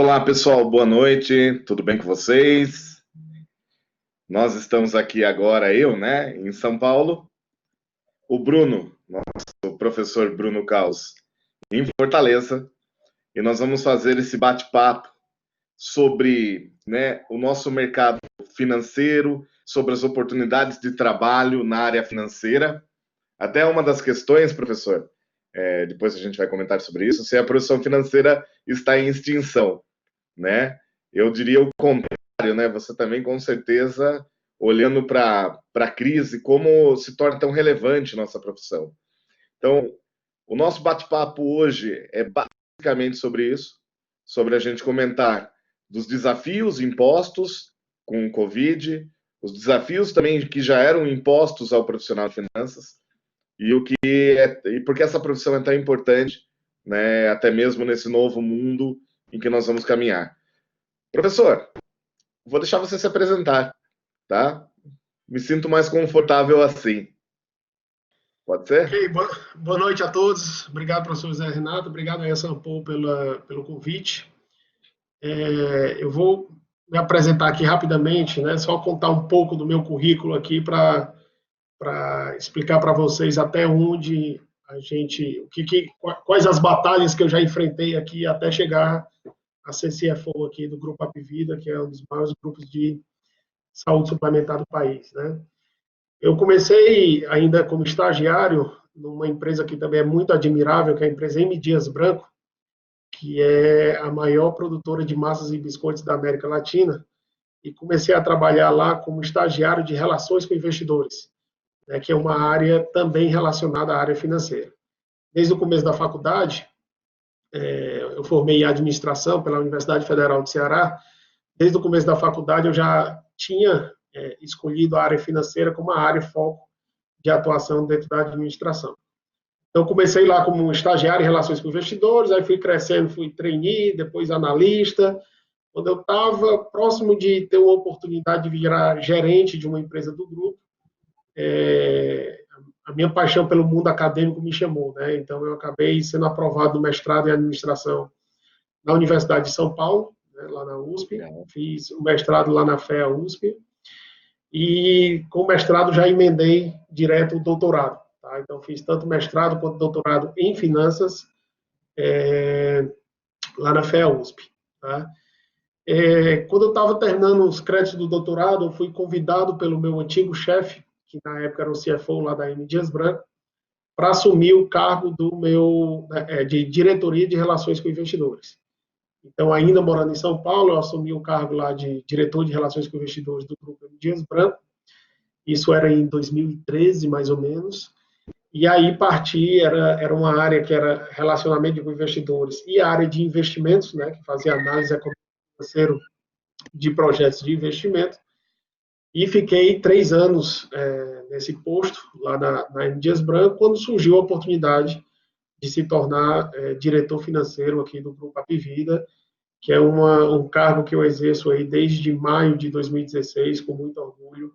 Olá, pessoal, boa noite, tudo bem com vocês? Nós estamos aqui agora, em São Paulo, o Bruno, nosso professor Bruno Caos, em Fortaleza, e nós vamos fazer esse bate-papo sobre, o nosso mercado financeiro, sobre as oportunidades de trabalho na área financeira. Até uma das questões, professor, depois a gente vai comentar sobre isso, se a profissão financeira está em extinção, né? Eu diria o contrário, né? Você também, com certeza, olhando para a crise, como se torna tão relevante nossa profissão. Então, o nosso bate-papo hoje é basicamente sobre isso, sobre a gente comentar dos desafios impostos com o Covid, os desafios também que já eram impostos ao profissional de finanças, e por que essa profissão é tão importante, né, até mesmo nesse novo mundo em que nós vamos caminhar. Professor, vou deixar você se apresentar, tá? Me sinto mais confortável assim. Pode ser? Ok, boa noite a todos. Obrigado, professor Zé Renato. Obrigado aí a Sampo pelo convite. Eu vou me apresentar aqui rapidamente, né? Só contar um pouco do meu currículo aqui para explicar para vocês até onde a gente, quais as batalhas que eu já enfrentei aqui até chegar a ser CFO aqui do Grupo Apivida, que é um dos maiores grupos de saúde suplementar do país, né? Eu comecei ainda como estagiário numa empresa que também é muito admirável, que é a empresa M. Dias Branco, que é a maior produtora de massas e biscoitos da América Latina, e comecei a trabalhar lá como estagiário de relações com investidores, né, que é uma área também relacionada à área financeira. Desde o começo da faculdade, eu formei em administração pela Universidade Federal do Ceará. Desde o começo da faculdade eu já tinha escolhido a área financeira como a área foco de atuação dentro da administração. Então, comecei lá como estagiário em relações com investidores, aí fui crescendo, fui trainee, depois analista. Quando eu estava próximo de ter uma oportunidade de virar gerente de uma empresa do grupo, a minha paixão pelo mundo acadêmico me chamou, né? Então, eu acabei sendo aprovado no mestrado em administração na Universidade de São Paulo, né, lá na USP. Fiz o mestrado lá na FEA USP. E com o mestrado já emendei direto o doutorado. Tá? Então, fiz tanto mestrado quanto doutorado em finanças lá na FEA USP. Tá? Quando eu estava terminando os créditos do doutorado, eu fui convidado pelo meu antigo chefe, que na época era o CFO lá da M. Dias Branco, para assumir o cargo de diretoria de relações com investidores. Então, ainda morando em São Paulo, eu assumi o cargo lá de diretor de relações com investidores do Grupo M. Dias Branco. Isso era em 2013, mais ou menos. E aí era uma área que era relacionamento com investidores e a área de investimentos, né, que fazia análise econômica financeira de projetos de investimento. E fiquei 3 anos nesse posto, lá na M. Dias Branco, quando surgiu a oportunidade de se tornar diretor financeiro aqui do Grupo Apivida, que é um cargo que eu exerço aí desde maio de 2016, com muito orgulho.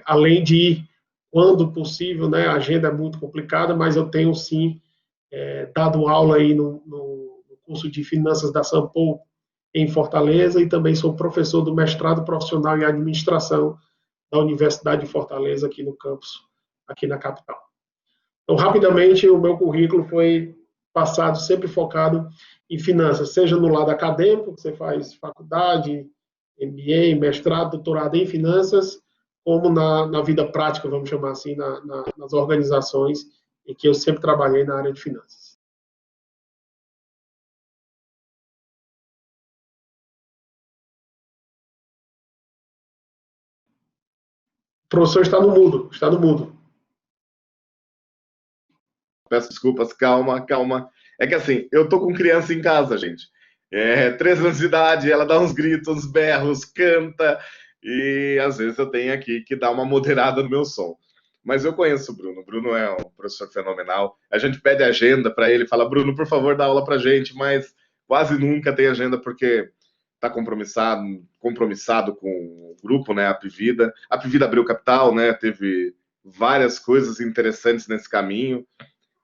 Além de, quando possível, né, a agenda é muito complicada, mas eu tenho sim dado aula aí no curso de finanças da Sampo em Fortaleza, e também sou professor do mestrado profissional em administração da Universidade de Fortaleza, aqui no campus, aqui na capital. Então, rapidamente, o meu currículo foi passado sempre focado em finanças, seja no lado acadêmico, que você faz faculdade, MBA, mestrado, doutorado em finanças, como na vida prática, vamos chamar assim, nas organizações em que eu sempre trabalhei na área de finanças. O professor está no mudo, está no mudo. Peço desculpas, calma, calma. É que assim, eu tô com criança em casa, gente. 3 anos de idade, ela dá uns gritos, uns berros, canta, e às vezes eu tenho aqui que dar uma moderada no meu som. Mas eu conheço o Bruno. O Bruno é um professor fenomenal. A gente pede agenda para ele, fala, Bruno, por favor, dá aula para gente, mas quase nunca tem agenda porque está compromissado com o grupo, né, a Apivida. A Apivida abriu capital, né, teve várias coisas interessantes nesse caminho,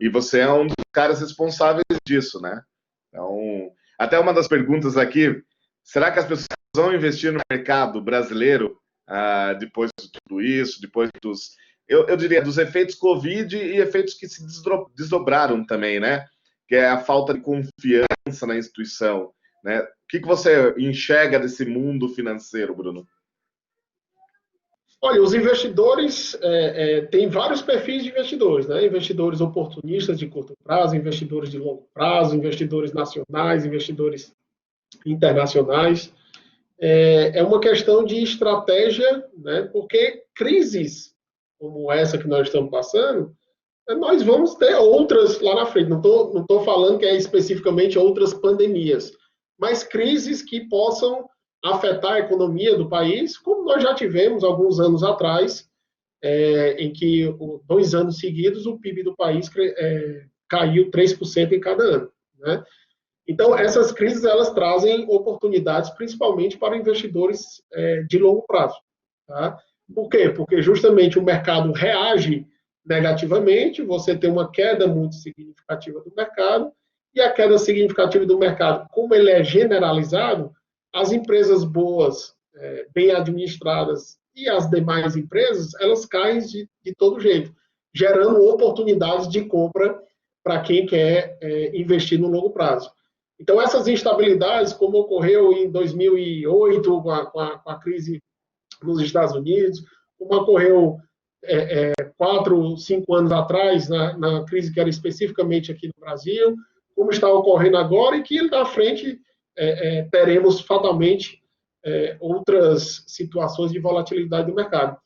e você é um dos caras responsáveis disso, né? Então, Até uma das perguntas aqui, será que as pessoas vão investir no mercado brasileiro depois de tudo isso, depois eu diria, dos efeitos Covid e efeitos que se desdobraram também, né? Que é a falta de confiança na instituição, né? O que você enxerga desse mundo financeiro, Bruno? Olha, os investidores, tem vários perfis de investidores, né? Investidores oportunistas de curto prazo, investidores de longo prazo, investidores nacionais, investidores internacionais. É uma questão de estratégia, né? Porque crises como essa que nós estamos passando, nós vamos ter outras lá na frente. Não tô falando que é especificamente outras pandemias, mas crises que possam afetar a economia do país, como nós já tivemos alguns anos atrás, em que 2 anos seguidos o PIB do país caiu 3% em cada ano, né? Então, essas crises elas trazem oportunidades, principalmente para investidores de longo prazo. Tá? Por quê? Porque justamente o mercado reage negativamente, você tem uma queda muito significativa do mercado, e a queda significativa do mercado, como ele é generalizado, as empresas boas, bem administradas, e as demais empresas, elas caem de todo jeito, gerando oportunidades de compra para quem quer investir no longo prazo. Então, essas instabilidades, como ocorreu em 2008, com a crise nos Estados Unidos, como ocorreu 4, 5 anos atrás, na crise que era especificamente aqui no Brasil, como está ocorrendo agora, e que na frente teremos fatalmente outras situações de volatilidade do mercado.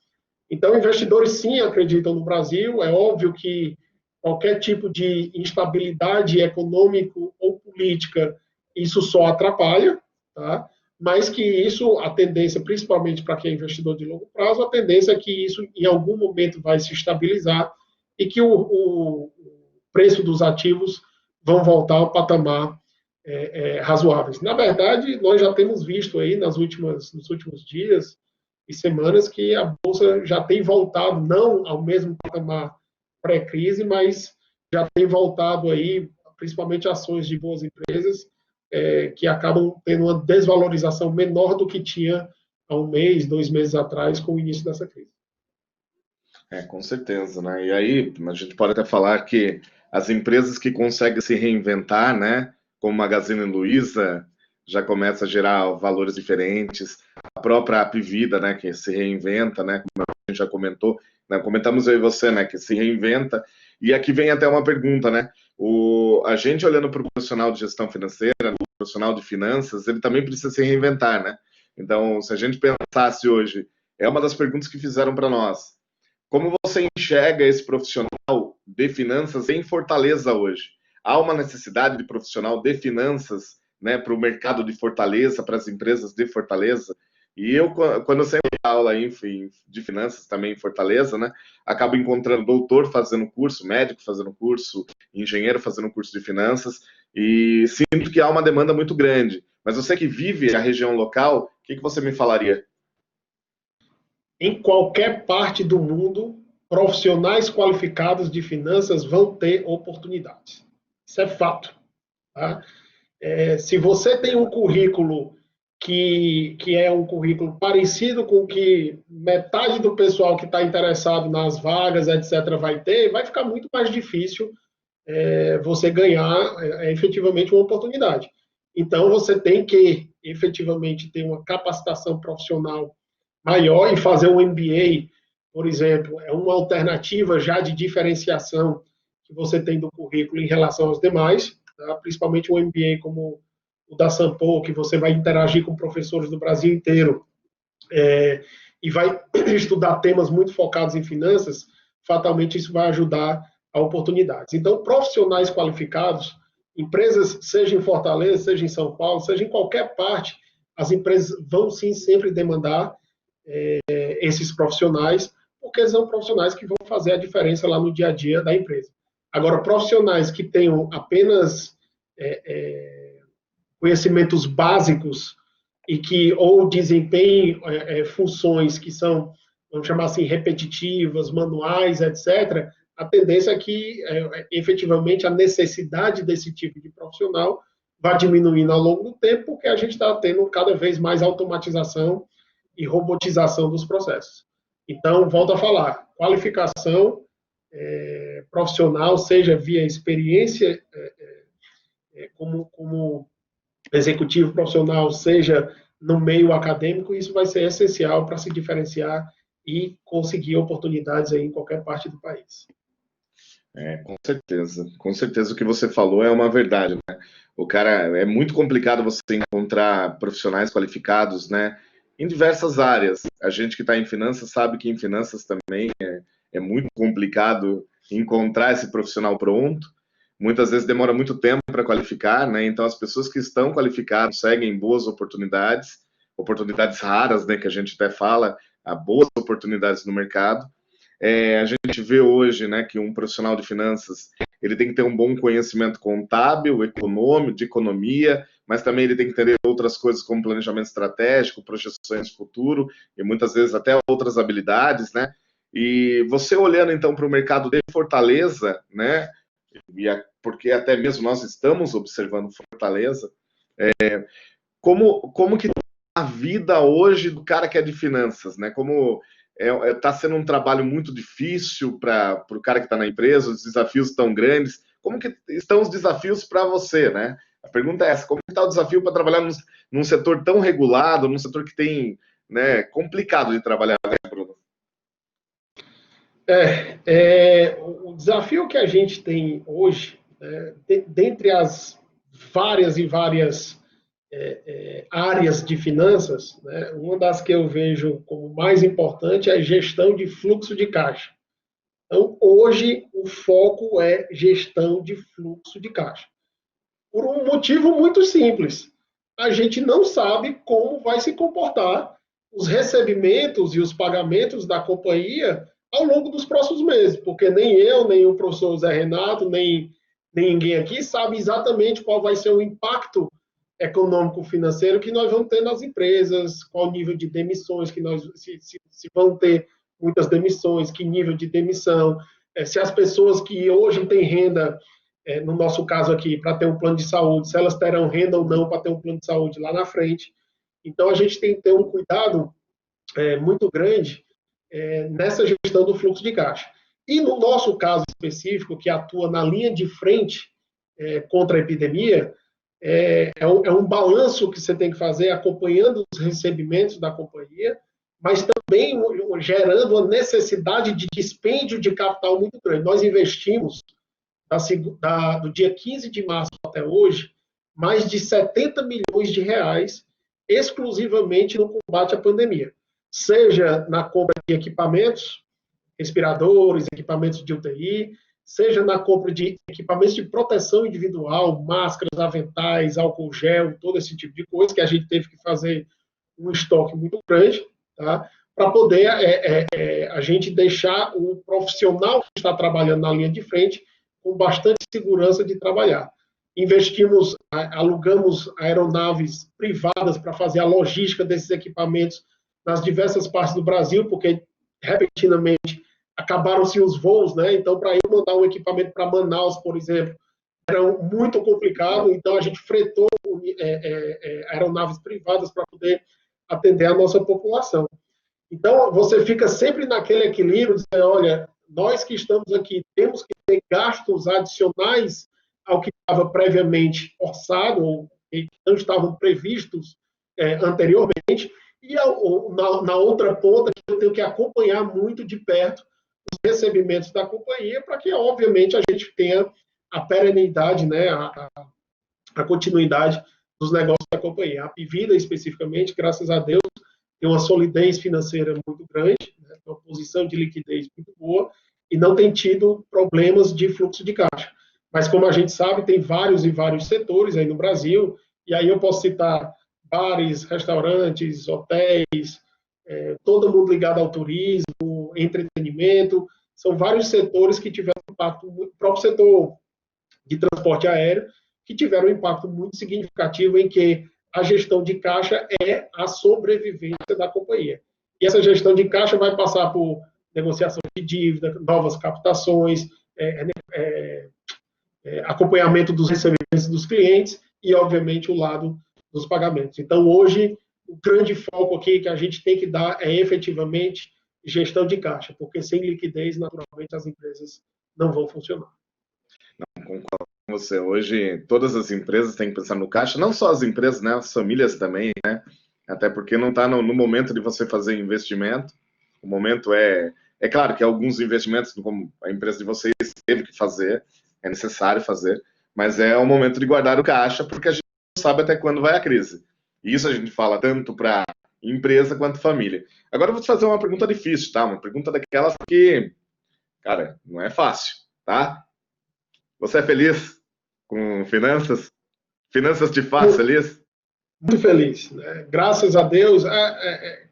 Então, investidores sim acreditam no Brasil, é óbvio que qualquer tipo de instabilidade econômico ou política, isso só atrapalha, tá? Mas que isso, a tendência, principalmente para quem é investidor de longo prazo, a tendência é que isso em algum momento vai se estabilizar e que o preço dos ativos vão voltar ao patamar razoáveis. Na verdade, nós já temos visto aí nos últimos dias e semanas que a Bolsa já tem voltado, não ao mesmo patamar pré-crise, mas já tem voltado aí, principalmente ações de boas empresas, que acabam tendo uma desvalorização menor do que tinha há 1 mês, 2 meses atrás, com o início dessa crise. Com certeza, né? E aí, a gente pode até falar que as empresas que conseguem se reinventar, né? Como Magazine Luiza, já começa a gerar valores diferentes. A própria Apvida, né? Que se reinventa, né? Como a gente já comentou, né? Comentamos eu e você, né? Que se reinventa. E aqui vem até uma pergunta, né? A gente olhando para o profissional de gestão financeira, o profissional de finanças, ele também precisa se reinventar, né? Então, se a gente pensasse hoje, é uma das perguntas que fizeram para nós. Como você enxerga esse profissional de finanças em Fortaleza hoje? Há uma necessidade de profissional de finanças, né, para o mercado de Fortaleza, para as empresas de Fortaleza? E eu, quando eu sempre dou aula de finanças também em Fortaleza, né, acabo encontrando doutor fazendo curso, médico fazendo curso, engenheiro fazendo curso de finanças, e sinto que há uma demanda muito grande. Mas você que vive a região local, o que você me falaria? Em qualquer parte do mundo, profissionais qualificados de finanças vão ter oportunidades. Isso é fato. Tá? Se você tem um currículo que é um currículo parecido com o que metade do pessoal que está interessado nas vagas, etc., vai ter, vai ficar muito mais difícil você ganhar efetivamente uma oportunidade. Então, você tem que efetivamente ter uma capacitação profissional maior e fazer um MBA, por exemplo, é uma alternativa já de diferenciação que você tem do currículo em relação aos demais, tá? Principalmente um MBA como o da Sampo, que você vai interagir com professores do Brasil inteiro e vai estudar temas muito focados em finanças, fatalmente isso vai ajudar a oportunidades. Então, profissionais qualificados, empresas, seja em Fortaleza, seja em São Paulo, seja em qualquer parte, as empresas vão sim sempre demandar esses profissionais, porque são profissionais que vão fazer a diferença lá no dia a dia da empresa. Agora, profissionais que tenham apenas conhecimentos básicos e que ou desempenhem funções que são, vamos chamar assim, repetitivas, manuais, etc., a tendência é que, efetivamente, a necessidade desse tipo de profissional vai diminuindo ao longo do tempo, porque a gente está tendo cada vez mais automatização e robotização dos processos. Então, volto a falar, qualificação profissional, seja via experiência como executivo profissional, seja no meio acadêmico, isso vai ser essencial para se diferenciar e conseguir oportunidades aí em qualquer parte do país. Com certeza. Com certeza o que você falou é uma verdade, né? O cara, é muito complicado você encontrar profissionais qualificados, né? Em diversas áreas. A gente que está em finanças sabe que em finanças também é muito complicado encontrar esse profissional pronto. Muitas vezes demora muito tempo para qualificar, né? Então as pessoas que estão qualificadas seguem boas oportunidades, oportunidades raras, né? Que a gente até fala, há boas oportunidades no mercado. A gente vê hoje, né, que um profissional de finanças ele tem que ter um bom conhecimento contábil, econômico, de economia, mas também ele tem que entender outras coisas como planejamento estratégico, projeções de futuro e muitas vezes até outras habilidades, né? E você olhando então para o mercado de Fortaleza, né? Porque até mesmo nós estamos observando Fortaleza, como que tá a vida hoje do cara que é de finanças, né? Como está sendo um trabalho muito difícil para o cara que está na empresa, os desafios estão grandes. Como que estão os desafios para você, né? A pergunta é essa, como está o desafio para trabalhar num setor tão regulado, num setor que tem, né, complicado de trabalhar, né, Bruno? O desafio que a gente tem hoje, dentre as várias e várias áreas de finanças, né, uma das que eu vejo como mais importante é a gestão de fluxo de caixa. Então, hoje, o foco é gestão de fluxo de caixa. Por um motivo muito simples. A gente não sabe como vai se comportar os recebimentos e os pagamentos da companhia ao longo dos próximos meses, porque nem eu, nem o professor Zé Renato, nem ninguém aqui sabe exatamente qual vai ser o impacto econômico-financeiro que nós vamos ter nas empresas, qual o nível de demissões que nós se vão ter muitas demissões, que nível de demissão, se as pessoas que hoje têm renda, no nosso caso aqui, para ter um plano de saúde, se elas terão renda ou não para ter um plano de saúde lá na frente. Então, a gente tem que ter um cuidado muito grande nessa gestão do fluxo de caixa. E no nosso caso específico, que atua na linha de frente contra a epidemia, é um balanço que você tem que fazer acompanhando os recebimentos da companhia, mas também gerando a necessidade de dispêndio de capital muito grande. Nós investimos, do dia 15 de março até hoje, mais de 70 milhões de reais exclusivamente no combate à pandemia. Seja na compra de equipamentos, respiradores, equipamentos de UTI, seja na compra de equipamentos de proteção individual, máscaras, aventais, álcool gel, todo esse tipo de coisa, que a gente teve que fazer um estoque muito grande, tá? Para poder a gente deixar o profissional que está trabalhando na linha de frente com bastante segurança de trabalhar. Investimos, alugamos aeronaves privadas para fazer a logística desses equipamentos nas diversas partes do Brasil, porque repentinamente acabaram-se os voos, né? Então, para eu mandar um equipamento para Manaus, por exemplo, era muito complicado, então a gente fretou aeronaves privadas para poder atender a nossa população. Então, você fica sempre naquele equilíbrio de dizer, olha, nós que estamos aqui temos que ter gastos adicionais ao que estava previamente orçado, ou que não estavam previstos anteriormente, e na outra ponta, eu tenho que acompanhar muito de perto os recebimentos da companhia, para que, obviamente, a gente tenha a perenidade, né, a continuidade dos negócios da companhia. A Apivida, especificamente, graças a Deus, tem uma solidez financeira muito grande, né, uma posição de liquidez muito boa, e não tem tido problemas de fluxo de caixa. Mas, como a gente sabe, tem vários e vários setores aí no Brasil, e aí eu posso citar bares, restaurantes, hotéis, todo mundo ligado ao turismo, entretenimento, são vários setores que tiveram impacto, o próprio setor de transporte aéreo, que tiveram um impacto muito significativo em que a gestão de caixa é a sobrevivência da companhia. E essa gestão de caixa vai passar por negociação de dívida, novas captações, acompanhamento dos recebimentos dos clientes e, obviamente, o lado dos pagamentos. Então, hoje, o grande foco aqui que a gente tem que dar é efetivamente gestão de caixa, porque sem liquidez, naturalmente, as empresas não vão funcionar. Concordo com você. Hoje, todas as empresas têm que pensar no caixa, não só as empresas, né? As famílias também, né? Até porque não está no momento de você fazer investimento. O momento é claro que alguns investimentos, como a empresa de vocês teve que fazer, é necessário fazer, mas é o momento de guardar o caixa, porque a gente não sabe até quando vai a crise. E isso a gente fala tanto para empresa quanto família. Agora eu vou te fazer uma pergunta difícil, tá? Uma pergunta daquelas que, cara, não é fácil, tá? Você é feliz com finanças? Finanças te faz feliz? Muito feliz, né? Graças a Deus.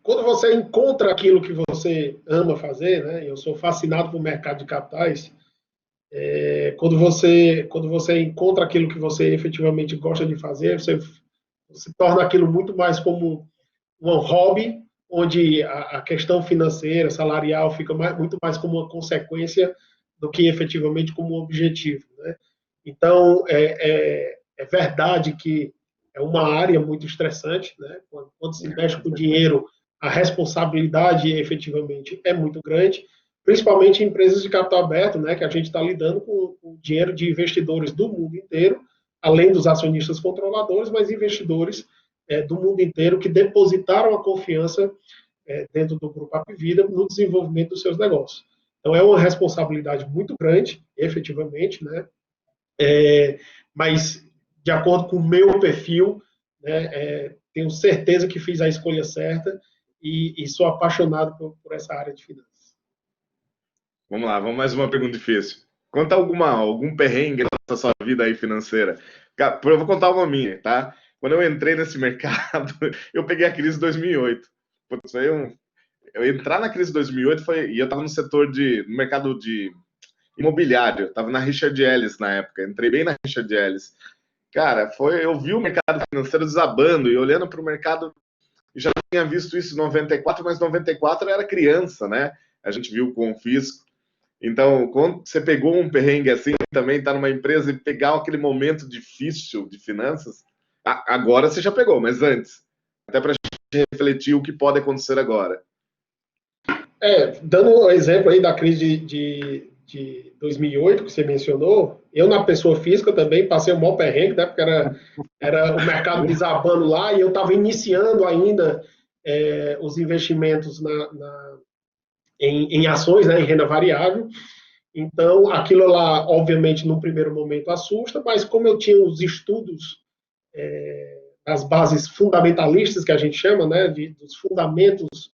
Quando você encontra aquilo que você ama fazer, né? Eu sou fascinado por mercado de capitais. Quando você encontra aquilo que você efetivamente gosta de fazer, você torna aquilo muito mais como um hobby, onde a questão financeira, salarial, fica muito mais como uma consequência do que efetivamente como um objetivo, né? Então, é verdade que é uma área muito estressante, né? Quando se mexe com dinheiro, a responsabilidade efetivamente é muito grande, principalmente em empresas de capital aberto, né? Que a gente está lidando com o dinheiro de investidores do mundo inteiro, além dos acionistas controladores, mas investidores do mundo inteiro que depositaram a confiança dentro do Grupo Apvida no desenvolvimento dos seus negócios. Então, é uma responsabilidade muito grande, efetivamente, né? Mas, de acordo com o meu perfil, né, tenho certeza que fiz a escolha certa e sou apaixonado por essa área de finanças. Vamos lá, vamos mais uma pergunta difícil. Conta algum perrengue da sua vida aí financeira. Eu vou contar uma minha, tá? Quando eu entrei nesse mercado, eu peguei a crise de 2008. Putz, eu entrar na crise de 2008 e eu estava no mercado de imobiliário, estava na Richard Ellis na época, entrei bem na Richard Ellis. Cara, eu vi o mercado financeiro desabando e olhando para o mercado, já tinha visto isso em 94, mas 94 eu era criança, né? A gente viu com o fisco. Então, quando você pegou um perrengue assim, também está numa empresa e pegar aquele momento difícil de finanças, agora você já pegou, mas antes, até para a gente refletir o que pode acontecer agora. Dando um exemplo aí da crise de 2008 que você mencionou, eu na pessoa física também passei um mau perrengue, né, porque era o mercado desabando lá e eu estava iniciando ainda os investimentos em ações, né, em renda variável. Então, aquilo lá, obviamente, no primeiro momento assusta, mas como eu tinha os estudos das bases fundamentalistas, que a gente chama, né, dos fundamentos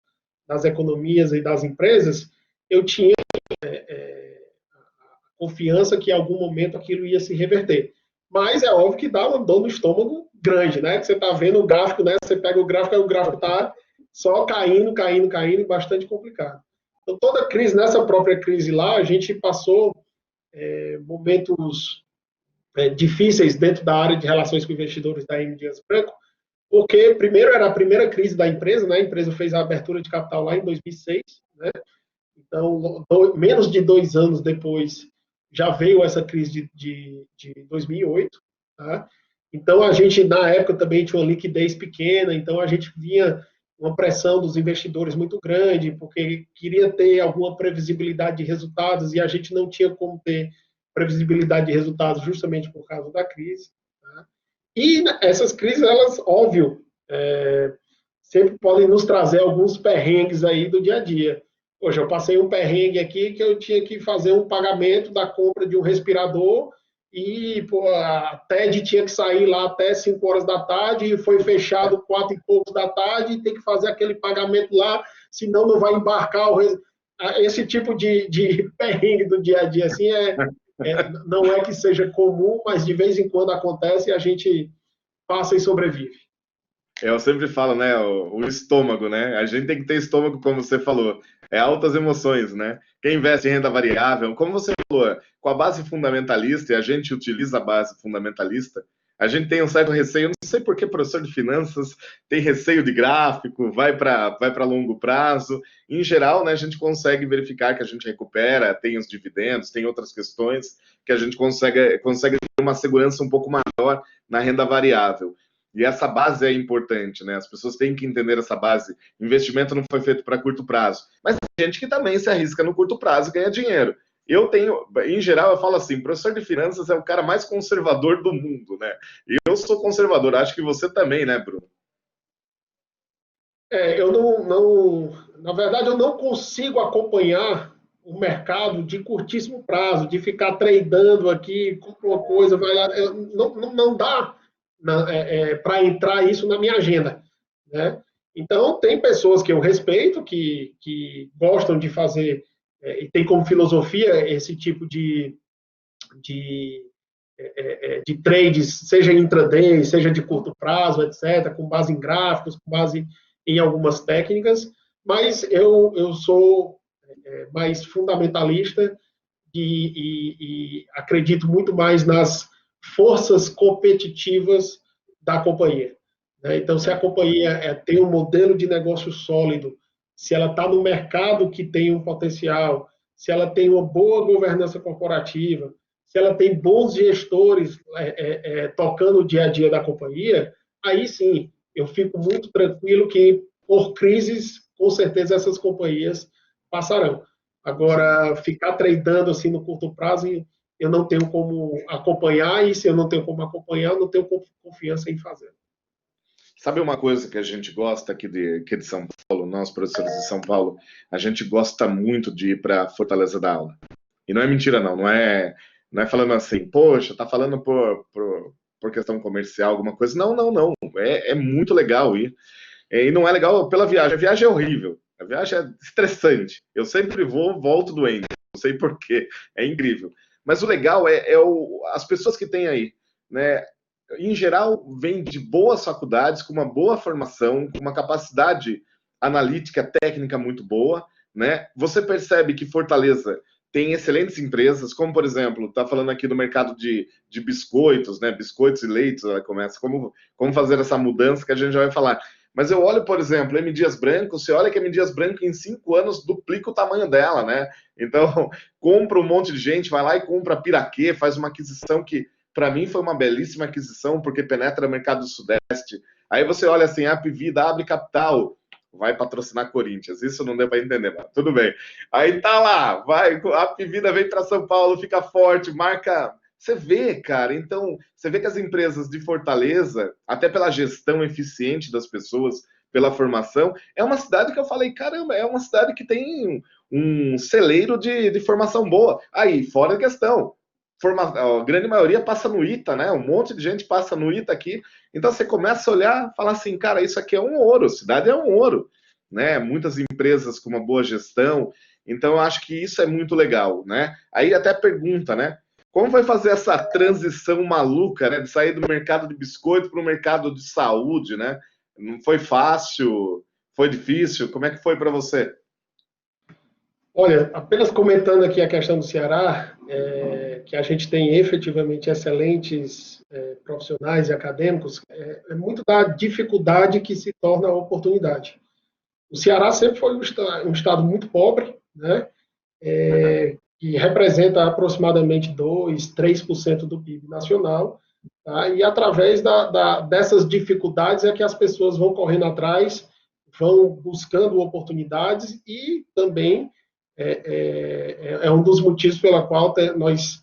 das economias e das empresas, eu tinha confiança que em algum momento aquilo ia se reverter. Mas é óbvio que dá uma dor no estômago grande, né? Que você está vendo o gráfico, né? Você pega o gráfico, aí o gráfico está só caindo, bastante complicado. Então, toda crise, nessa própria crise lá, a gente passou momentos difíceis dentro da área de relações com investidores da M. Dias Branco, porque, primeiro, era a primeira crise da empresa, né? A empresa fez a abertura de capital lá em 2006, né? Então, menos de 2 anos depois, já veio essa crise de 2008, tá? Então, a gente, na época, também tinha uma liquidez pequena, então a gente vinha uma pressão dos investidores muito grande, porque queria ter alguma previsibilidade de resultados e a gente não tinha como ter previsibilidade de resultados justamente por causa da crise. Tá? E essas crises, elas, óbvio, sempre podem nos trazer alguns perrengues aí do dia a dia. Hoje eu passei um perrengue aqui que eu tinha que fazer um pagamento da compra de um respirador e a TED tinha que sair lá até 5 horas da tarde e foi fechado 4 e poucos da tarde e tem que fazer aquele pagamento lá, senão não vai embarcar esse tipo de perrengue do dia a dia assim não é que seja comum, mas de vez em quando acontece e a gente passa e sobrevive. Eu sempre falo, né, o estômago, né? A gente tem que ter estômago, como você falou. É altas emoções, né? Quem investe em renda variável, como você falou, com a base fundamentalista, e a gente utiliza a base fundamentalista, A gente tem um certo receio, não sei por que professor de finanças tem receio de gráfico, vai para longo prazo. Em geral, né, a gente consegue verificar que a gente recupera, tem os dividendos, tem outras questões que a gente consegue ter uma segurança um pouco maior na renda variável. E essa base é importante, né? As pessoas têm que entender essa base. Investimento não foi feito para curto prazo. Mas tem gente que também se arrisca no curto prazo e ganha dinheiro. Eu tenho, em geral, eu falo assim, professor de finanças é o cara mais conservador do mundo, né? E eu sou conservador, acho que você também, né, Bruno? Eu na verdade, eu não consigo acompanhar o mercado de curtíssimo prazo, de ficar tradando aqui, compra uma coisa, vai lá, não dá para entrar isso na minha agenda, né? Então, tem pessoas que eu respeito, que gostam de fazer, e tem como filosofia esse tipo de, de trades, seja intraday, seja de curto prazo, etc., com base em gráficos, com base em algumas técnicas, mas eu sou mais fundamentalista e acredito muito mais nas forças competitivas da companhia, né? Então, se a companhia tem um modelo de negócio sólido, se ela está no mercado que tem um potencial, se ela tem uma boa governança corporativa, se ela tem bons gestores tocando o dia a dia da companhia, aí sim, eu fico muito tranquilo que, por crises, com certeza essas companhias passarão. Agora, ficar tradando assim no curto prazo, eu não tenho como acompanhar, e se eu não tenho como acompanhar, eu não tenho confiança em fazer. Sabe uma coisa que a gente gosta aqui de São Paulo, nós professores de São Paulo, a gente gosta muito de ir para Fortaleza da aula. E não é mentira, não é falando assim, poxa, tá falando por questão comercial, alguma coisa. Não, não, não. É muito legal ir. E não é legal pela viagem. A viagem é horrível. A viagem é estressante. Eu sempre volto doente. Não sei por quê. É incrível. Mas o legal as pessoas que tem aí, né? Em geral, vêm de boas faculdades, com uma boa formação, com uma capacidade analítica, técnica muito boa, né? Você percebe que Fortaleza tem excelentes empresas, como, por exemplo, está falando aqui do mercado de biscoitos, né? Biscoitos e leites, ela começa. Como fazer essa mudança que a gente já vai falar. Mas eu olho, por exemplo, M. Dias Branco, você olha que a M. Dias Branco em 5 anos duplica o tamanho dela, né? Então, compra um monte de gente, vai lá e compra a Piraquê, faz uma aquisição que, para mim, foi uma belíssima aquisição, porque penetra o mercado do Sudeste. Aí você olha assim, a Apvida abre capital, vai patrocinar Corinthians. Isso não deu para entender, mas tudo bem. Aí tá lá, vai, a Apvida vem para São Paulo, fica forte, marca. Você vê, cara, então, você vê que as empresas de Fortaleza, até pela gestão eficiente das pessoas, pela formação, é uma cidade que eu falei, caramba, é uma cidade que tem um celeiro de formação boa. Aí, fora a questão, a grande maioria passa no ITA, né? Um monte de gente passa no ITA aqui. Então você começa a olhar, falar assim, cara, isso aqui é um ouro, cidade é um ouro, né? Muitas empresas com uma boa gestão. Então eu acho que isso é muito legal, né? Aí até pergunta, né? Como vai fazer essa transição maluca, né? De sair do mercado de biscoito para o mercado de saúde, né? Não foi fácil, foi difícil. Como é que foi para você? Olha, apenas comentando aqui a questão do Ceará, que a gente tem efetivamente excelentes profissionais e acadêmicos, é muito da dificuldade que se torna a oportunidade. O Ceará sempre foi um estado muito pobre, né? Que representa aproximadamente 2, 3% do PIB nacional, tá? E através dessas dificuldades é que as pessoas vão correndo atrás, vão buscando oportunidades e também um dos motivos pela qual nós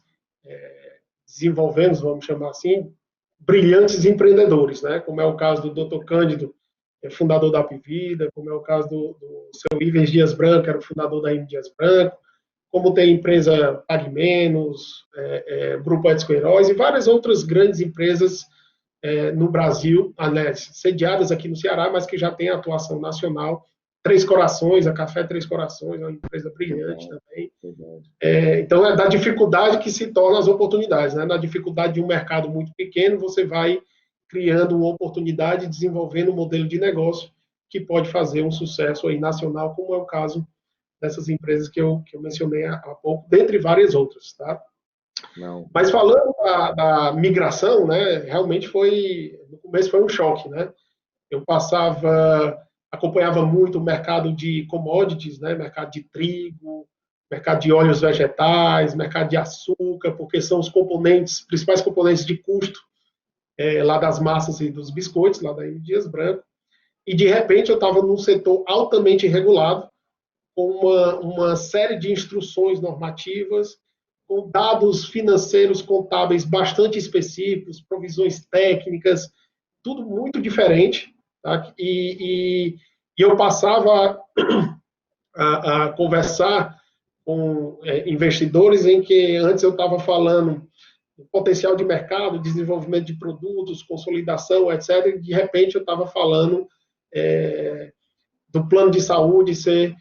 desenvolvemos, vamos chamar assim, brilhantes empreendedores, né? Como é o caso do Dr. Cândido, fundador da Apvida, como é o caso do seu Ivers Dias Branco, era o fundador da M. Dias Branco, como tem a empresa Pague Menos, Grupo Edson Heróis e várias outras grandes empresas no Brasil, aliás, sediadas aqui no Ceará, mas que já têm atuação nacional. Três Corações, a Café Três Corações, é uma empresa brilhante também. Então, é da dificuldade que se tornam as oportunidades, né? Na dificuldade de um mercado muito pequeno, você vai criando uma oportunidade, desenvolvendo um modelo de negócio que pode fazer um sucesso aí nacional, como é o caso dessas empresas que eu mencionei há pouco, dentre várias outras, tá? Não. Mas falando da migração, né, realmente no começo foi um choque, né? Eu acompanhava muito o mercado de commodities, né, mercado de trigo, mercado de óleos vegetais, mercado de açúcar, porque são os principais componentes de custo lá das massas e dos biscoitos, lá da M. Dias Branco. E de repente eu estava num setor altamente regulado, com uma série de instruções normativas, com dados financeiros contábeis bastante específicos, provisões técnicas, tudo muito diferente. Tá? E eu passava a conversar com investidores em que antes eu estava falando do potencial de mercado, desenvolvimento de produtos, consolidação, etc. E de repente eu estava falando do plano de saúde ser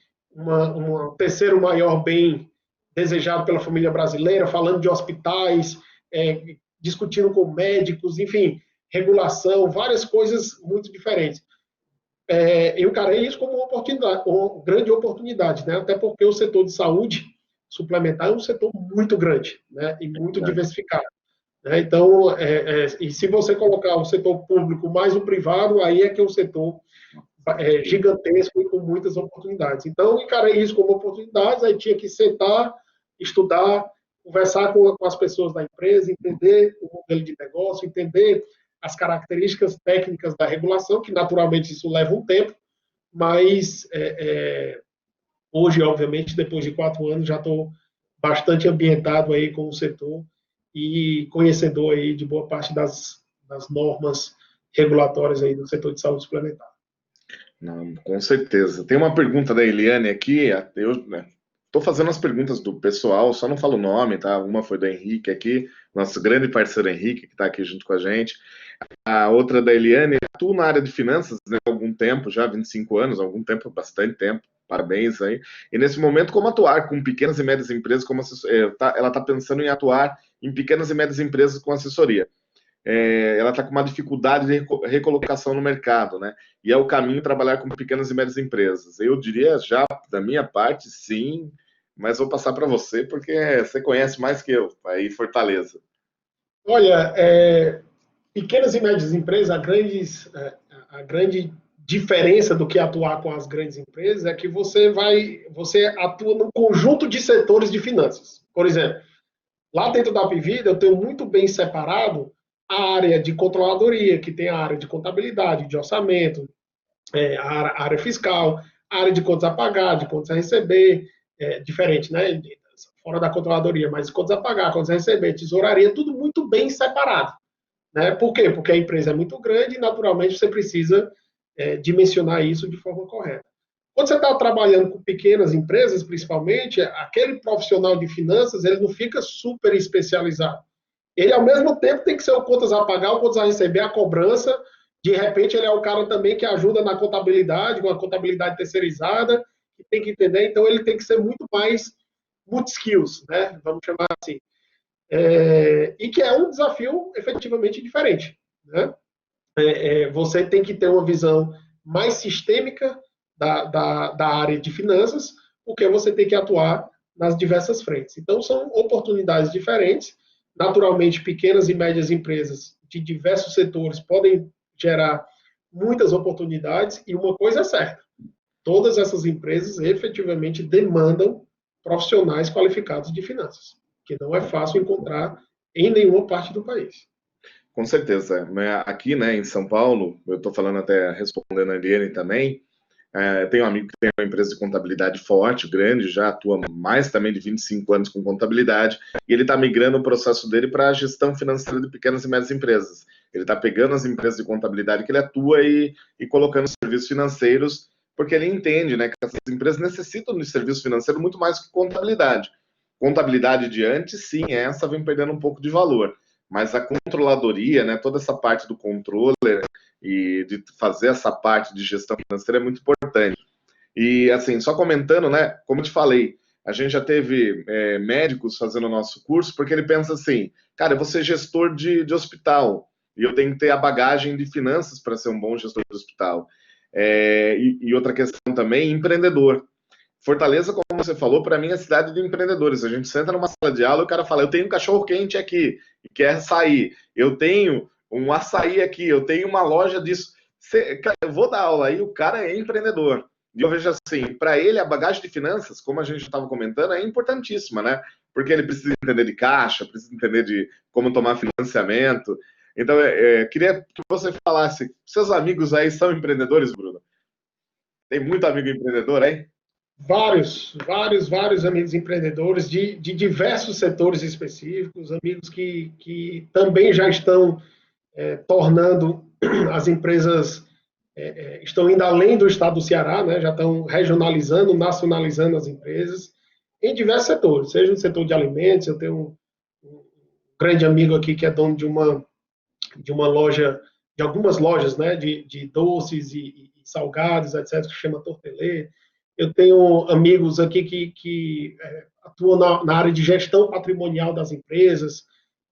terceiro maior bem desejado pela família brasileira, falando de hospitais, discutindo com médicos, enfim, regulação, várias coisas muito diferentes. Eu encarei isso como uma grande oportunidade, né? Até porque o setor de saúde suplementar é um setor muito grande, né? E muito diversificado. Né? Então, e se você colocar o setor público mais o privado, aí é que é um setor gigantesco e com muitas oportunidades. Então, encarei isso como oportunidades, aí tinha que sentar, estudar, conversar com as pessoas da empresa, entender o modelo de negócio, entender as características técnicas da regulação, que naturalmente isso leva um tempo, mas hoje, obviamente, depois de 4 anos, já estou bastante ambientado aí com o setor e conhecedor aí de boa parte das normas regulatórias aí do setor de saúde suplementar. Não, com certeza. Tem uma pergunta da Eliane aqui, eu estou fazendo as perguntas do pessoal, só não falo o nome, tá? Uma foi do Henrique aqui, nosso grande parceiro Henrique, que está aqui junto com a gente. A outra da Eliane, atuo na área de finanças, né, há algum tempo, já 25 anos, algum tempo, bastante tempo, parabéns aí. E nesse momento, como atuar com pequenas e médias empresas, ela está pensando em atuar em pequenas e médias empresas com assessoria. Ela está com uma dificuldade de recolocação no mercado, né? E é o caminho trabalhar com pequenas e médias empresas. Eu diria já, da minha parte, sim, mas vou passar para você, porque você conhece mais que eu, aí Fortaleza. Olha, pequenas e médias empresas, a grande diferença do que atuar com as grandes empresas é que você atua num conjunto de setores de finanças. Por exemplo, lá dentro da Apivida, eu tenho muito bem separado a área de controladoria, que tem a área de contabilidade, de orçamento, a área fiscal, a área de contas a pagar, de contas a receber, diferente, né? Fora da controladoria, mas contas a pagar, contas a receber, tesouraria, tudo muito bem separado. Né? Por quê? Porque a empresa é muito grande e, naturalmente, você precisa dimensionar isso de forma correta. Quando você está trabalhando com pequenas empresas, principalmente, aquele profissional de finanças, ele não fica super especializado. Ele, ao mesmo tempo, tem que ser o contas a pagar, o contas a receber, a cobrança. De repente, ele é o cara também que ajuda na contabilidade, com a contabilidade terceirizada, que tem que entender. Então, ele tem que ser muito mais multi-skills, né? Vamos chamar assim. E que é um desafio efetivamente diferente. Né? Você tem que ter uma visão mais sistêmica da área de finanças, porque você tem que atuar nas diversas frentes. Então, são oportunidades diferentes. Naturalmente, pequenas e médias empresas de diversos setores podem gerar muitas oportunidades, e uma coisa é certa: todas essas empresas efetivamente demandam profissionais qualificados de finanças, que não é fácil encontrar em nenhuma parte do país. Com certeza. Aqui, né, em São Paulo, eu estou falando até respondendo a Eliane também, tenho um amigo que tem uma empresa de contabilidade forte, grande, já atua mais também de 25 anos com contabilidade, e ele está migrando o processo dele para a gestão financeira de pequenas e médias empresas. Ele está pegando as empresas de contabilidade que ele atua e colocando serviços financeiros, porque ele entende, né, que essas empresas necessitam de serviço financeiro muito mais que contabilidade. Contabilidade de antes, sim, essa vem perdendo um pouco de valor, mas a controladoria, né, toda essa parte do controller e de fazer essa parte de gestão financeira é muito importante. E, assim, só comentando, né, como eu te falei, a gente já teve médicos fazendo o nosso curso, porque ele pensa assim, cara, eu vou ser gestor de hospital, e eu tenho que ter a bagagem de finanças para ser um bom gestor de hospital. E outra questão também, empreendedor. Fortaleza, como você falou, para mim é cidade de empreendedores. A gente senta numa sala de aula e o cara fala: eu tenho um cachorro quente aqui e quer sair. Eu tenho um açaí aqui, eu tenho uma loja disso. Cara, eu vou dar aula aí, o cara é empreendedor. E eu vejo assim, para ele a bagagem de finanças, como a gente estava comentando, é importantíssima, né? Porque ele precisa entender de caixa, precisa entender de como tomar financiamento. Então, queria que você falasse, seus amigos aí são empreendedores, Bruno? Tem muito amigo empreendedor aí? Vários amigos empreendedores de diversos setores específicos, amigos que também já estão tornando as empresas, estão indo além do estado do Ceará, né, já estão regionalizando, nacionalizando as empresas, em diversos setores, seja no setor de alimentos. Eu tenho um grande amigo aqui que é dono de uma loja, de algumas lojas, né, de doces e salgados, etc., que chama Tortelê. Eu tenho amigos aqui que atuam na área de gestão patrimonial das empresas,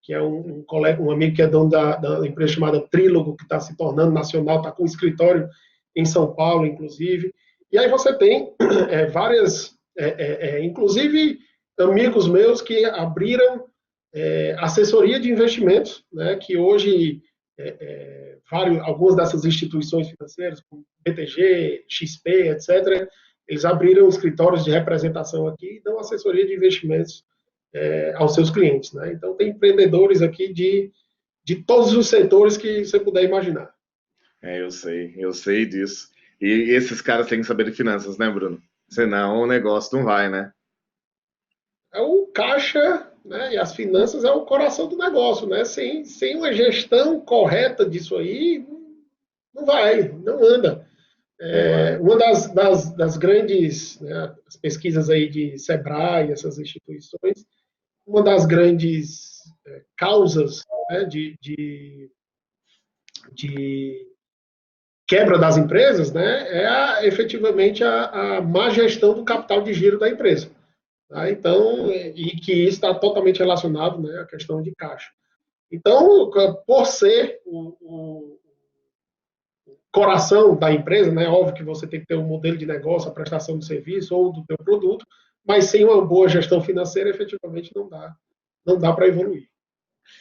que é um colega, um amigo que é dono da empresa chamada Trílogo, que está se tornando nacional, está com um escritório em São Paulo, inclusive. E aí você tem várias, inclusive amigos meus que abriram assessoria de investimentos, né, que hoje algumas dessas instituições financeiras, como BTG, XP, etc., eles abriram escritórios de representação aqui e dão assessoria de investimentos aos seus clientes, né? Então, tem empreendedores aqui de todos os setores que você puder imaginar. Eu sei disso. E esses caras têm que saber de finanças, né, Bruno? Senão o negócio não vai, né? É o caixa, né, e as finanças é o coração do negócio, né? Sem uma gestão correta disso aí, não vai, não anda. Uma das grandes, né, as pesquisas aí de Sebrae, essas instituições, uma das grandes causas, né, de quebra das empresas, né, efetivamente a má gestão do capital de giro da empresa. Tá? Então, e que isso está totalmente relacionado, né, à questão de caixa. Então, por ser o coração da empresa, né, óbvio que você tem que ter um modelo de negócio, a prestação de serviço ou do teu produto, mas sem uma boa gestão financeira, efetivamente não dá para evoluir.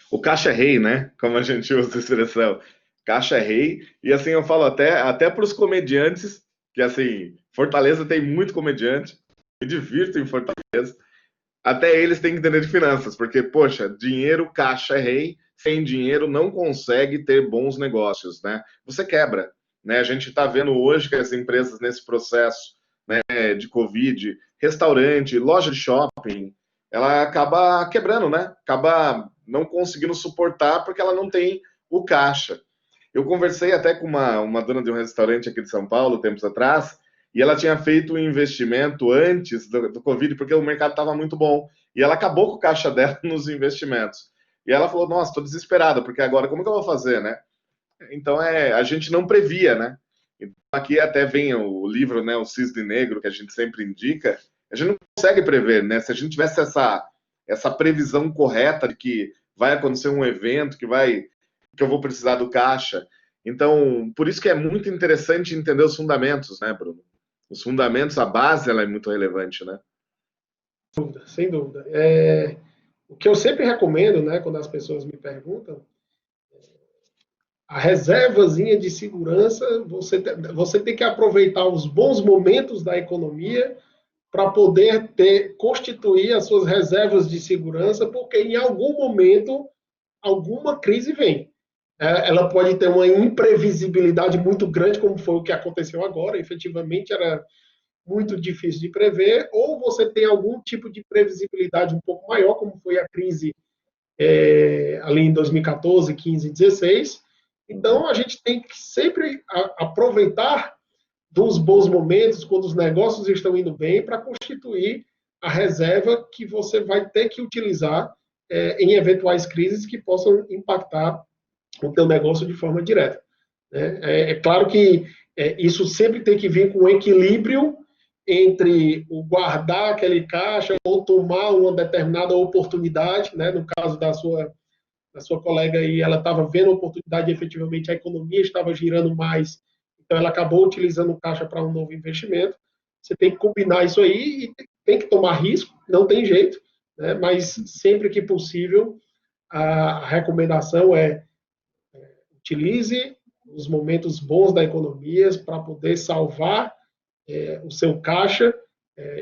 O caixa é rei, né? Como a gente usa a expressão. Caixa é rei. E assim, eu falo até para os comediantes, que assim, Fortaleza tem muito comediante, me divirto em Fortaleza. Até eles têm que entender de finanças, porque, poxa, dinheiro, caixa é rei, sem dinheiro não consegue ter bons negócios, né? Você quebra, né? A gente está vendo hoje que as empresas nesse processo, né, de Covid, restaurante, loja de shopping, ela acaba quebrando, né? Acaba não conseguindo suportar porque ela não tem o caixa. Eu conversei até com uma dona de um restaurante aqui de São Paulo, tempos atrás, e ela tinha feito um investimento antes do Covid, porque o mercado estava muito bom. E ela acabou com o caixa dela nos investimentos. E ela falou: nossa, estou desesperada, porque agora como que eu vou fazer, né? Então a gente não previa, né? Então, aqui até vem o livro, né, o Cisne Negro, que a gente sempre indica. A gente não consegue prever, né? Se a gente tivesse essa previsão correta de que vai acontecer um evento, que eu vou precisar do caixa. Então, por isso que é muito interessante entender os fundamentos, né, Bruno? Os fundamentos, a base, ela é muito relevante, né? Sem dúvida. O que eu sempre recomendo, né, quando as pessoas me perguntam, a reservazinha de segurança, você tem que aproveitar os bons momentos da economia para poder constituir as suas reservas de segurança, porque em algum momento alguma crise vem. Ela pode ter uma imprevisibilidade muito grande, como foi o que aconteceu agora, efetivamente era muito difícil de prever, ou você tem algum tipo de previsibilidade um pouco maior, como foi a crise ali em 2014, 15, 16. Então, a gente tem que sempre aproveitar dos bons momentos, quando os negócios estão indo bem, para constituir a reserva que você vai ter que utilizar em eventuais crises que possam impactar o teu negócio de forma direta. Né? Claro que isso sempre tem que vir com um equilíbrio entre o guardar aquele caixa ou tomar uma determinada oportunidade, né? No caso da sua colega aí, ela estava vendo a oportunidade e efetivamente a economia estava girando mais, então ela acabou utilizando o caixa para um novo investimento, você tem que combinar isso aí e tem que tomar risco, não tem jeito, né? Mas sempre que possível, a recomendação é utilize os momentos bons da economia para poder salvar o seu caixa,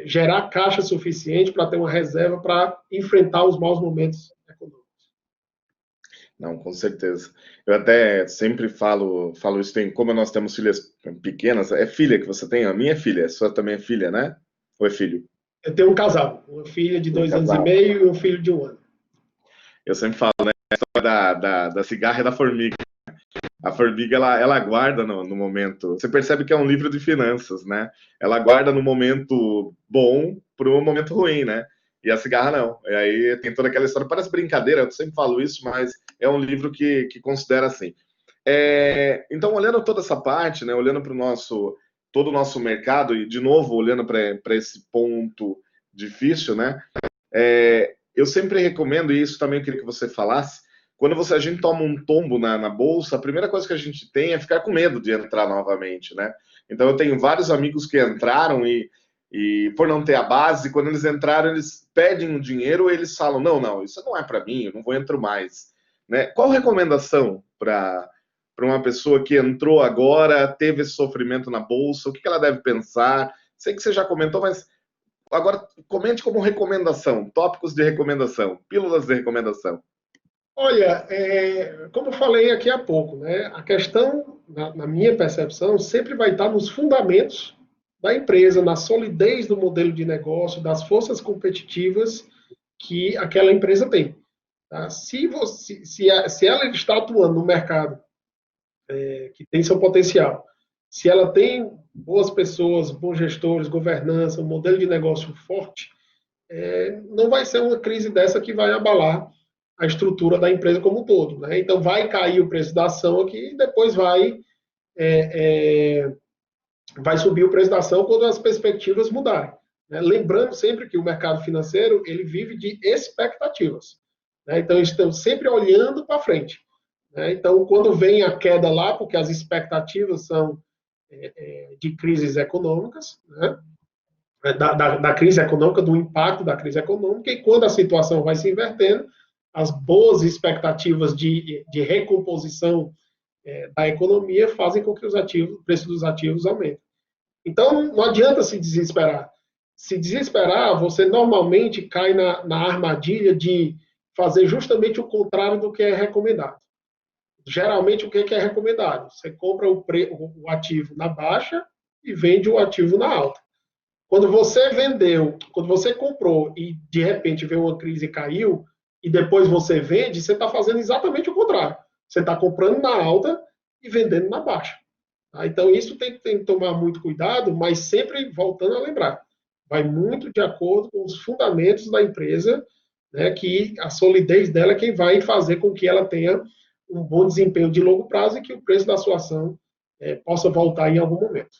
gerar caixa suficiente para ter uma reserva para enfrentar os maus momentos econômicos. Não, com certeza. Eu até sempre falo isso, como nós temos filhas pequenas, é filha que você tem? A minha é filha, a sua também é filha, né? Ou é filho? Eu tenho um casal, uma filha de Um 2 anos e casal. meio e um filho de 1 ano. Eu sempre falo, né? A história da cigarra e da formiga. A formiga, ela guarda no momento. Você percebe que é um livro de finanças, né? Ela guarda no momento bom para o momento ruim, né? E a cigarra não. E aí tem toda aquela história. Parece brincadeira, eu sempre falo isso, mas é um livro que considera assim. Então, olhando toda essa parte, né? Olhando para todo o nosso mercado, e de novo, olhando para esse ponto difícil, né? Eu sempre recomendo, e isso também eu queria que você falasse, quando a gente toma um tombo na bolsa, a primeira coisa que a gente tem é ficar com medo de entrar novamente, né? Então eu tenho vários amigos que entraram e por não ter a base, quando eles entraram, eles pedem o dinheiro, eles falam, não, isso não é para mim, eu não vou entrar mais, né? Qual recomendação para uma pessoa que entrou agora, teve esse sofrimento na bolsa, o que ela deve pensar? Sei que você já comentou, mas agora comente como recomendação, tópicos de recomendação, pílulas de recomendação. Olha, como eu falei aqui há pouco, né, a questão, na minha percepção, sempre vai estar nos fundamentos da empresa, na solidez do modelo de negócio, das forças competitivas que aquela empresa tem. Tá? Se ela está atuando no mercado que tem seu potencial, se ela tem boas pessoas, bons gestores, governança, um modelo de negócio forte, não vai ser uma crise dessa que vai abalar a estrutura da empresa como um todo. Né? Então, vai cair o preço da ação aqui e depois vai subir o preço da ação quando as perspectivas mudarem. Né? Lembrando sempre que o mercado financeiro ele vive de expectativas. Né? Então, estamos sempre olhando para frente. Né? Então, quando vem a queda lá, porque as expectativas são de crises econômicas, né? Da crise econômica, do impacto da crise econômica, e quando a situação vai se invertendo, as boas expectativas de recomposição da economia fazem com que o preço dos ativos aumente. Então, não adianta se desesperar. Se desesperar, você normalmente cai na armadilha de fazer justamente o contrário do que é recomendado. Geralmente, o que é recomendado? Você compra o ativo na baixa e vende o ativo na alta. Quando você vendeu, quando você comprou e de repente veio uma crise e caiu, e depois você vende, você está fazendo exatamente o contrário. Você está comprando na alta e vendendo na baixa. Tá? Então, isso tem que tomar muito cuidado, mas sempre voltando a lembrar. Vai muito de acordo com os fundamentos da empresa, né, que a solidez dela é quem vai fazer com que ela tenha um bom desempenho de longo prazo e que o preço da sua ação possa voltar em algum momento.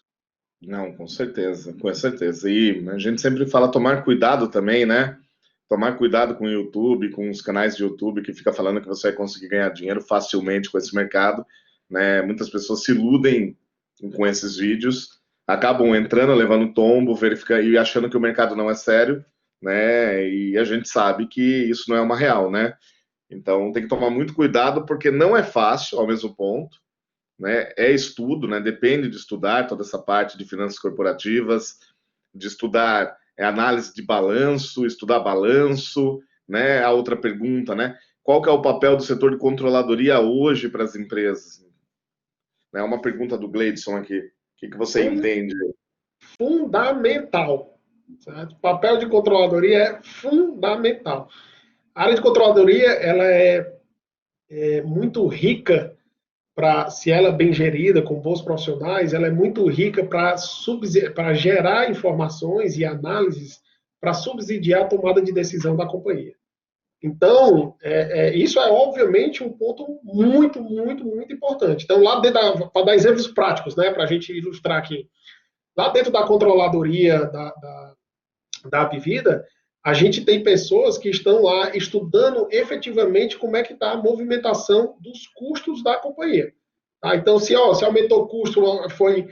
Não, com certeza, com certeza. E a gente sempre fala tomar cuidado também, né? Tomar cuidado com o YouTube, com os canais de YouTube que fica falando que você vai conseguir ganhar dinheiro facilmente com esse mercado, né? Muitas pessoas se iludem com esses vídeos, acabam entrando, levando tombo, verificando e achando que o mercado não é sério, né? E a gente sabe que isso não é uma real, né? Então tem que tomar muito cuidado porque não é fácil ao mesmo ponto, né? É estudo, né? Depende de estudar toda essa parte de finanças corporativas, de estudar análise de balanço, estudar balanço, né? A outra pergunta, né? Qual que é o papel do setor de controladoria hoje para as empresas? É uma pergunta do Gleidson aqui. O que você entende? Fundamental. Certo? O papel de controladoria é fundamental. A área de controladoria ela é muito rica se ela é bem gerida, com bons profissionais, ela é muito rica para gerar informações e análises para subsidiar a tomada de decisão da companhia. Então, isso é obviamente um ponto muito, muito, muito importante. Então, lá dentro, para dar exemplos práticos, né, para a gente ilustrar aqui, lá dentro da controladoria da Apvida, a gente tem pessoas que estão lá estudando efetivamente como é que está a movimentação dos custos da companhia. Tá? Então, se aumentou o custo, foi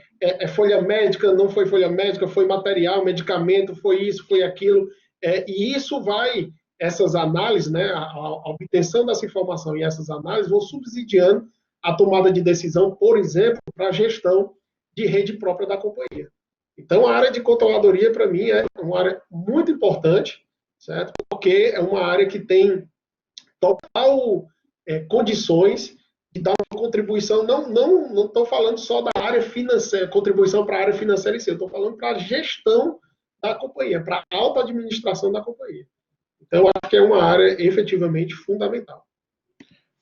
folha médica, não foi folha médica, foi material, medicamento, foi isso, foi aquilo. E isso vai, essas análises, né, a obtenção dessa informação e essas análises vão subsidiando a tomada de decisão, por exemplo, para a gestão de rede própria da companhia. Então, a área de controladoria, para mim, é uma área muito importante, certo? Porque é uma área que tem total condições de dar uma contribuição, não estou falando só da área financeira, contribuição para a área financeira em si, eu estou falando para a gestão da companhia, para a alta administração da companhia. Então, eu acho que é uma área efetivamente fundamental.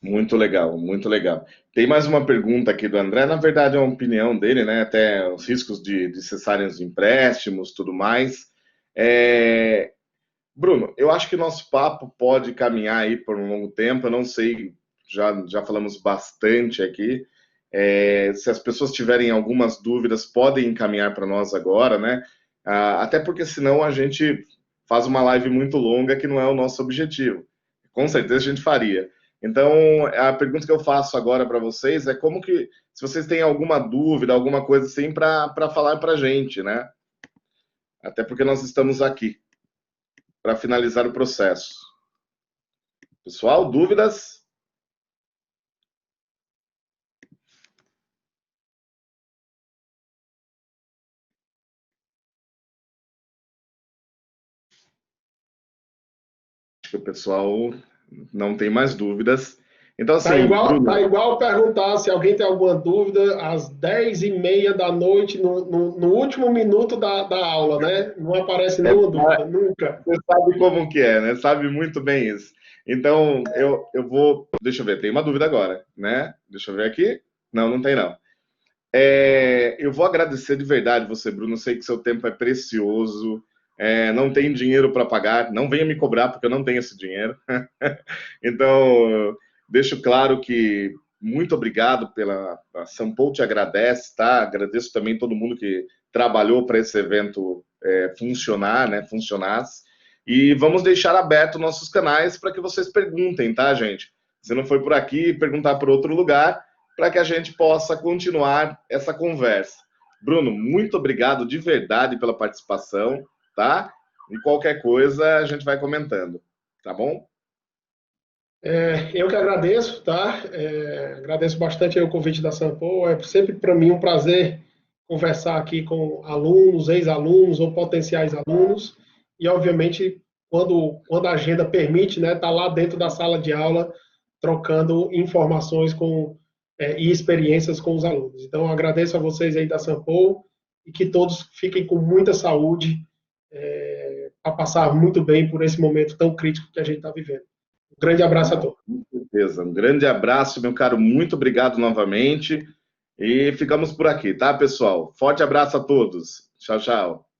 Muito legal, muito legal. Tem mais uma pergunta aqui do André, na verdade é uma opinião dele, né? Até os riscos de cessarem os empréstimos, tudo mais. Bruno, eu acho que nosso papo pode caminhar aí por um longo tempo, eu não sei, já falamos bastante aqui. Se as pessoas tiverem algumas dúvidas, podem encaminhar para nós agora, né? Até porque senão a gente faz uma live muito longa que não é o nosso objetivo. Com certeza a gente faria. Então, a pergunta que eu faço agora para vocês é como que, se vocês têm alguma dúvida, alguma coisa assim, para falar para a gente, né? Até porque nós estamos aqui para finalizar o processo. Pessoal, dúvidas? Acho que o pessoal não tem mais dúvidas. Então, assim, Bruno, Tá igual perguntar se alguém tem alguma dúvida às 10h30 da noite, no último minuto da aula, né? Não aparece nenhuma dúvida, nunca. você sabe como que é, né? Sabe muito bem isso. Então, eu vou. Deixa eu ver, tem uma dúvida agora, né? Deixa eu ver aqui. Não, não tem não. Eu vou agradecer de verdade você, Bruno. Eu sei que seu tempo é precioso. Não tem dinheiro para pagar. Não venha me cobrar, porque eu não tenho esse dinheiro. Então, deixo claro que muito obrigado pela. A São Paulo te agradece, tá? Agradeço também todo mundo que trabalhou para esse evento funcionar, né? Funcionasse. E vamos deixar aberto nossos canais para que vocês perguntem, tá, gente? Se não foi por aqui, perguntar por outro lugar, para que a gente possa continuar essa conversa. Bruno, muito obrigado de verdade pela participação, tá? E qualquer coisa a gente vai comentando, tá bom? Eu que agradeço, tá? Agradeço bastante o convite da Sampo. É sempre para mim um prazer conversar aqui com alunos, ex-alunos ou potenciais alunos. E, obviamente, quando a agenda permite, né, tá lá dentro da sala de aula trocando informações e experiências com os alunos. Então, agradeço a vocês aí da Sampo e que todos fiquem com muita saúde para passar muito bem por esse momento tão crítico que a gente está vivendo. Um grande abraço a todos. Com certeza. Um grande abraço, meu caro. Muito obrigado novamente. E ficamos por aqui, tá, pessoal? Forte abraço a todos. Tchau, tchau.